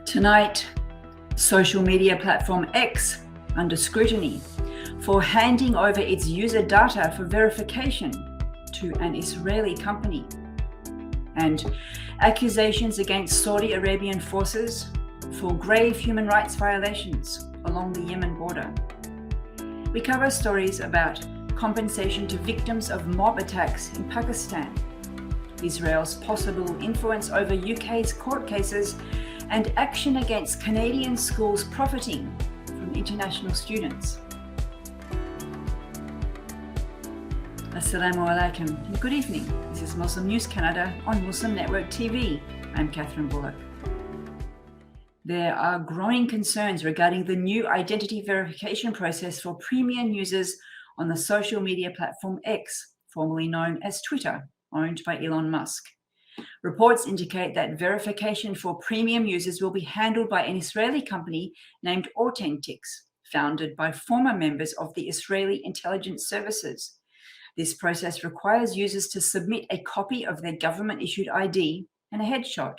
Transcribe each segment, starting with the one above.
Tonight, social media platform X under scrutiny for handing over its user data for verification to an Israeli company, and accusations against Saudi Arabian forces for grave human rights violations along the Yemen border. We cover stories about compensation to victims of mob attacks in Pakistan, Israel's possible influence over UK's court cases, and action against Canadian schools profiting from international students. Assalamu alaikum. Good evening. This is Muslim News Canada on Muslim Network TV. I'm Catherine Bullock. There are growing concerns regarding the new identity verification process for premium users on the social media platform X, formerly known as Twitter, owned by Elon Musk. Reports indicate that verification for premium users will be handled by an Israeli company named Authentics, founded by former members of the Israeli intelligence services. This process requires users to submit a copy of their government-issued ID and a headshot.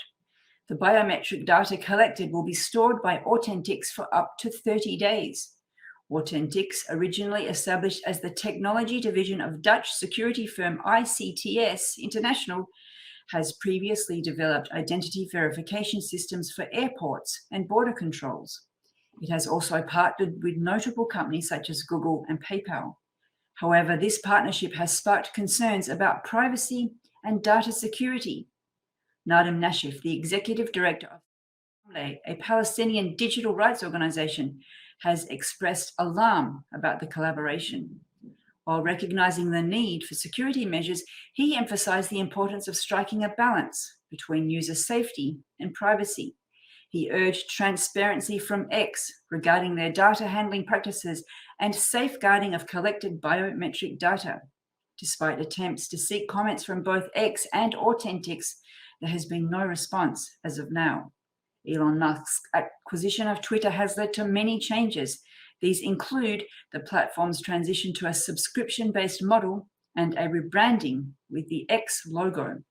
The biometric data collected will be stored by Authentics for up to 30 days. Authentics, originally established as the technology division of Dutch security firm ICTS International, has previously developed identity verification systems for airports and border controls. It has also partnered with notable companies such as Google and PayPal. However, this partnership has sparked concerns about privacy and data security. Nadam Nashif, the executive director of a Palestinian digital rights organization, has expressed alarm about the collaboration. While recognizing the need for security measures, he emphasized the importance of striking a balance between user safety and privacy. He urged transparency from X regarding their data handling practices and safeguarding of collected biometric data. Despite attempts to seek comments from both X and Authentics, there has been no response as of now. Elon Musk's acquisition of Twitter has led to many changes. These include the platform's transition to a subscription-based model and a rebranding with the X logo.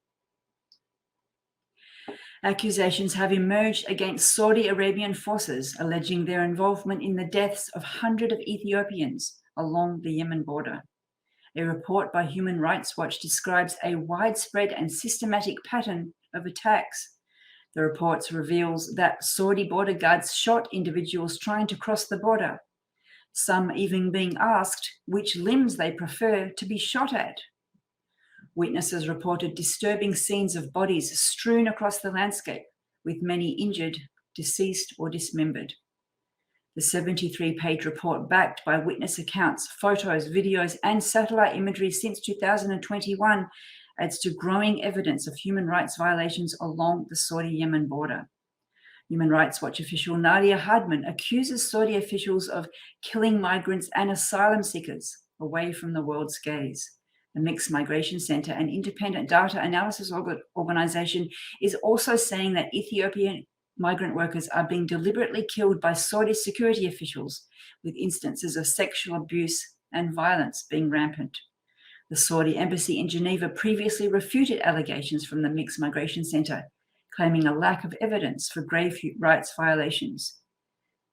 Accusations have emerged against Saudi Arabian forces, alleging their involvement in the deaths of hundreds of Ethiopians along the Yemen border. A report by Human Rights Watch describes a widespread and systematic pattern of attacks. The report reveals that Saudi border guards shot individuals trying to cross the border, some even being asked which limbs they prefer to be shot at. Witnesses reported disturbing scenes of bodies strewn across the landscape, with many injured, deceased, or dismembered. The 73-page report, backed by witness accounts, photos, videos, and satellite imagery since 2021, adds to growing evidence of human rights violations along the Saudi-Yemen border. Human Rights Watch official Nadia Hardman accuses Saudi officials of killing migrants and asylum seekers away from the world's gaze. The Mixed Migration Center, an independent data analysis organization, is also saying that Ethiopian migrant workers are being deliberately killed by Saudi security officials, with instances of sexual abuse and violence being rampant. The Saudi embassy in Geneva previously refuted allegations from the Mixed Migration Center, claiming a lack of evidence for grave rights violations.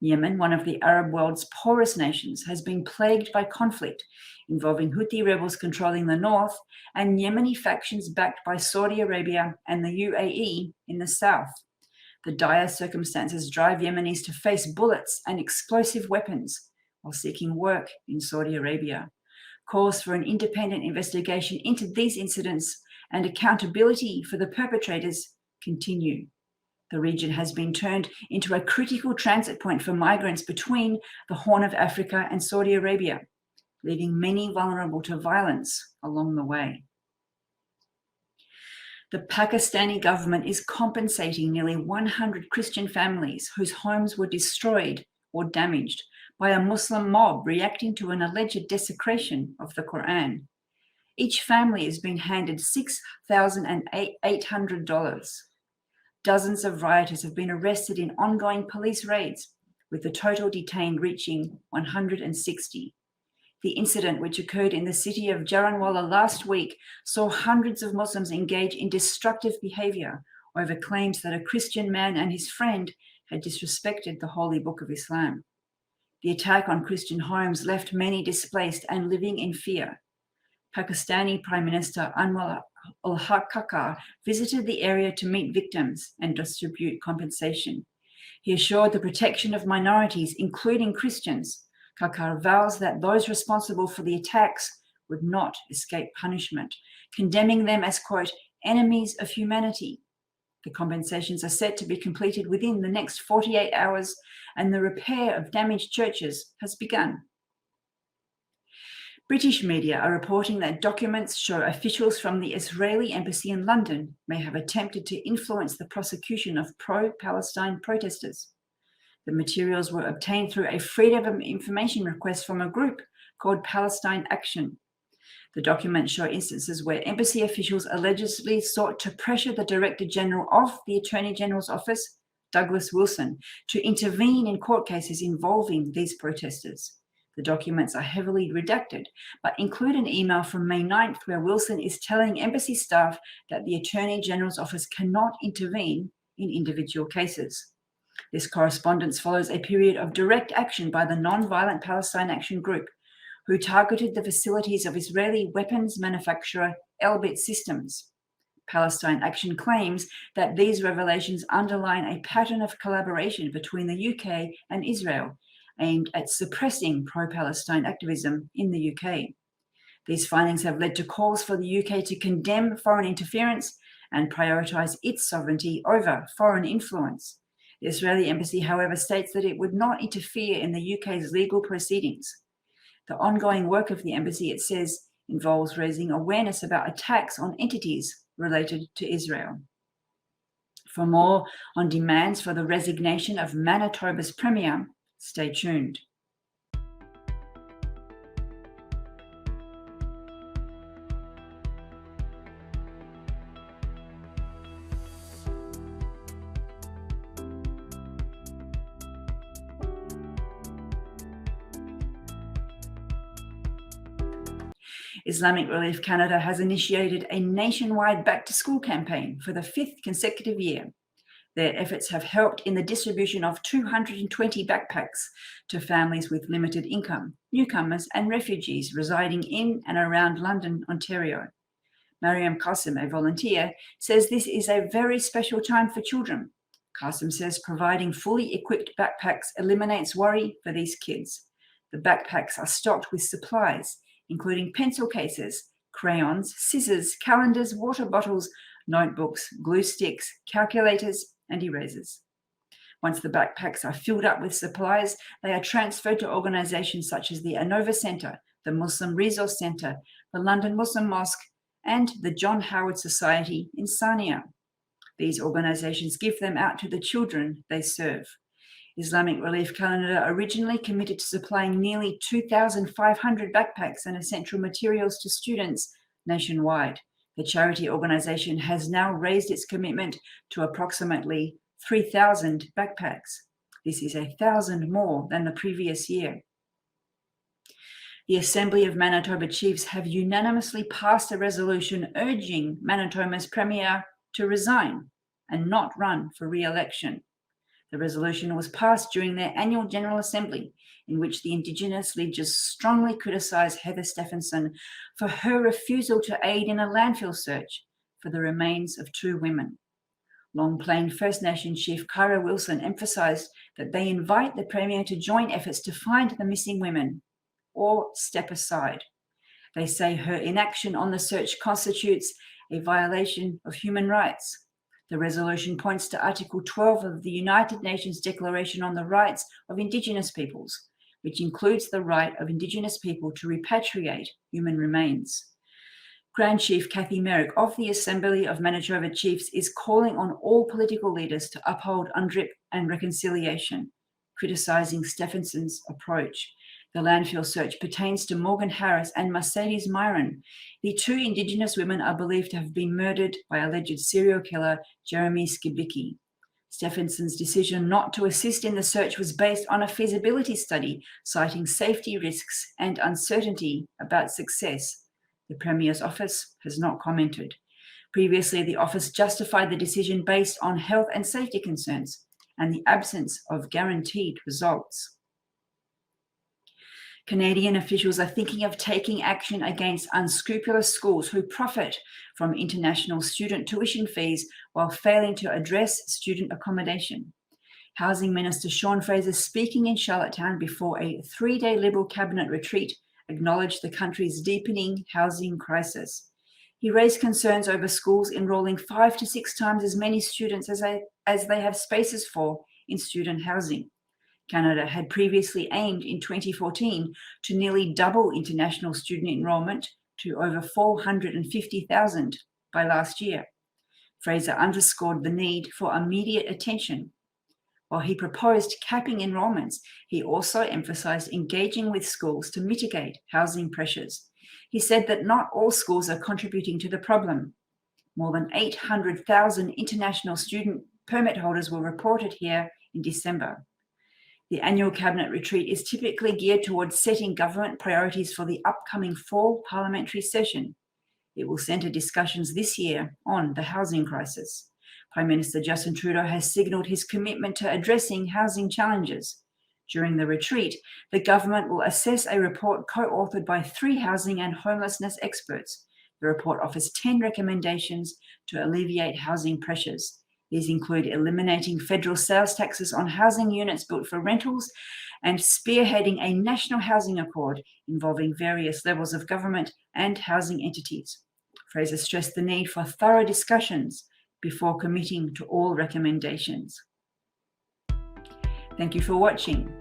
Yemen, one of the Arab world's poorest nations, has been plagued by conflict involving Houthi rebels controlling the north and Yemeni factions backed by Saudi Arabia and the UAE in the south. The dire circumstances drive Yemenis to face bullets and explosive weapons while seeking work in Saudi Arabia. Calls for an independent investigation into these incidents and accountability for the perpetrators continue. The region has been turned into a critical transit point for migrants between the Horn of Africa and Saudi Arabia, leaving many vulnerable to violence along the way. The Pakistani government is compensating nearly 100 Christian families whose homes were destroyed or damaged by a Muslim mob reacting to an alleged desecration of the Quran. Each family has been handed $6,800. Dozens of rioters have been arrested in ongoing police raids, with the total detained reaching 160. The incident, which occurred in the city of Jaranwala last week, saw hundreds of Muslims engage in destructive behavior over claims that a Christian man and his friend had disrespected the holy book of Islam. The attack on Christian homes left many displaced and living in fear. Pakistani Prime Minister Anwar al-Haq Kakar visited the area to meet victims and distribute compensation. He assured the protection of minorities, including Christians. Kakar vows that those responsible for the attacks would not escape punishment, condemning them as, quote, enemies of humanity. The compensations are set to be completed within the next 48 hours, and the repair of damaged churches has begun. British media are reporting that documents show officials from the Israeli embassy in London may have attempted to influence the prosecution of pro-Palestine protesters. The materials were obtained through a Freedom of Information request from a group called Palestine Action. The documents show instances where embassy officials allegedly sought to pressure the Director General of the Attorney General's office, Douglas Wilson, to intervene in court cases involving these protesters. The documents are heavily redacted, but include an email from May 9th where Wilson is telling embassy staff that the Attorney General's office cannot intervene in individual cases. This correspondence follows a period of direct action by the Non-Violent Palestine Action Group, who targeted the facilities of Israeli weapons manufacturer Elbit Systems. Palestine Action claims that these revelations underline a pattern of collaboration between the UK and Israel, aimed at suppressing pro-Palestine activism in the UK. These findings have led to calls for the UK to condemn foreign interference and prioritise its sovereignty over foreign influence. The Israeli embassy, however, states that it would not interfere in the UK's legal proceedings. The ongoing work of the embassy, it says, involves raising awareness about attacks on entities related to Israel. For more on demands for the resignation of Manitoba's Premier, stay tuned. Islamic Relief Canada has initiated a nationwide back-to-school campaign for the 5th consecutive year. Their efforts have helped in the distribution of 220 backpacks to families with limited income, newcomers and refugees residing in and around London, Ontario. Mariam Qasim, a volunteer, says this is a very special time for children. Qasim says providing fully equipped backpacks eliminates worry for these kids. The backpacks are stocked with supplies, including pencil cases, crayons, scissors, calendars, water bottles, notebooks, glue sticks, calculators, and erasers. Once the backpacks are filled up with supplies, they are transferred to organisations such as the Anova Centre, the Muslim Resource Centre, the London Muslim Mosque, and the John Howard Society in Saamiyah. These organisations give them out to the children they serve. Islamic Relief Canada originally committed to supplying nearly 2,500 backpacks and essential materials to students nationwide. The charity organisation has now raised its commitment to approximately 3,000 backpacks. This is 1,000 more than the previous year. The Assembly of Manitoba Chiefs have unanimously passed a resolution urging Manitoba's Premier to resign and not run for re-election. The resolution was passed during their annual General Assembly, in which the Indigenous leaders strongly criticised Heather Stefanson for her refusal to aid in a landfill search for the remains of 2 women. Long Plain First Nation Chief Kyra Wilson emphasised that they invite the Premier to join efforts to find the missing women or step aside. They say her inaction on the search constitutes a violation of human rights. The resolution points to Article 12 of the United Nations Declaration on the Rights of Indigenous Peoples, which includes the right of Indigenous people to repatriate human remains. Grand Chief Kathy Merrick of the Assembly of Manitoba Chiefs is calling on all political leaders to uphold UNDRIP and reconciliation, criticising Stefanson's approach. The landfill search pertains to Morgan Harris and Mercedes Myron. The 2 Indigenous women are believed to have been murdered by alleged serial killer Jeremy Skibicki. Stefanson's decision not to assist in the search was based on a feasibility study, citing safety risks and uncertainty about success. The Premier's office has not commented. Previously, the office justified the decision based on health and safety concerns and the absence of guaranteed results. Canadian officials are thinking of taking action against unscrupulous schools who profit from international student tuition fees while failing to address student accommodation. Housing Minister Sean Fraser, speaking in Charlottetown before a 3-day Liberal cabinet retreat, acknowledged the country's deepening housing crisis. He raised concerns over schools enrolling 5 to 6 times as many students as they have spaces for in student housing. Canada had previously aimed in 2014 to nearly double international student enrolment to over 450,000 by last year. Fraser underscored the need for immediate attention. While he proposed capping enrolments, he also emphasized engaging with schools to mitigate housing pressures. He said that not all schools are contributing to the problem. More than 800,000 international student permit holders were reported here in December. The annual cabinet retreat is typically geared towards setting government priorities for the upcoming fall parliamentary session. It will centre discussions this year on the housing crisis. Prime Minister Justin Trudeau has signalled his commitment to addressing housing challenges. During the retreat, the government will assess a report co-authored by 3 housing and homelessness experts. The report offers 10 recommendations to alleviate housing pressures. These include eliminating federal sales taxes on housing units built for rentals and spearheading a national housing accord involving various levels of government and housing entities. Fraser stressed the need for thorough discussions before committing to all recommendations. Thank you for watching.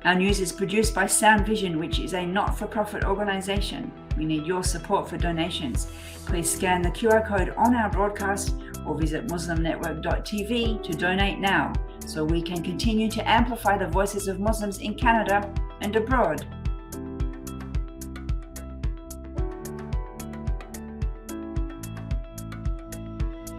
Our news is produced by Sound Vision, which is a not-for-profit organisation. We need your support for donations. Please scan the QR code on our broadcast or visit muslimnetwork.tv to donate now so we can continue to amplify the voices of Muslims in Canada and abroad.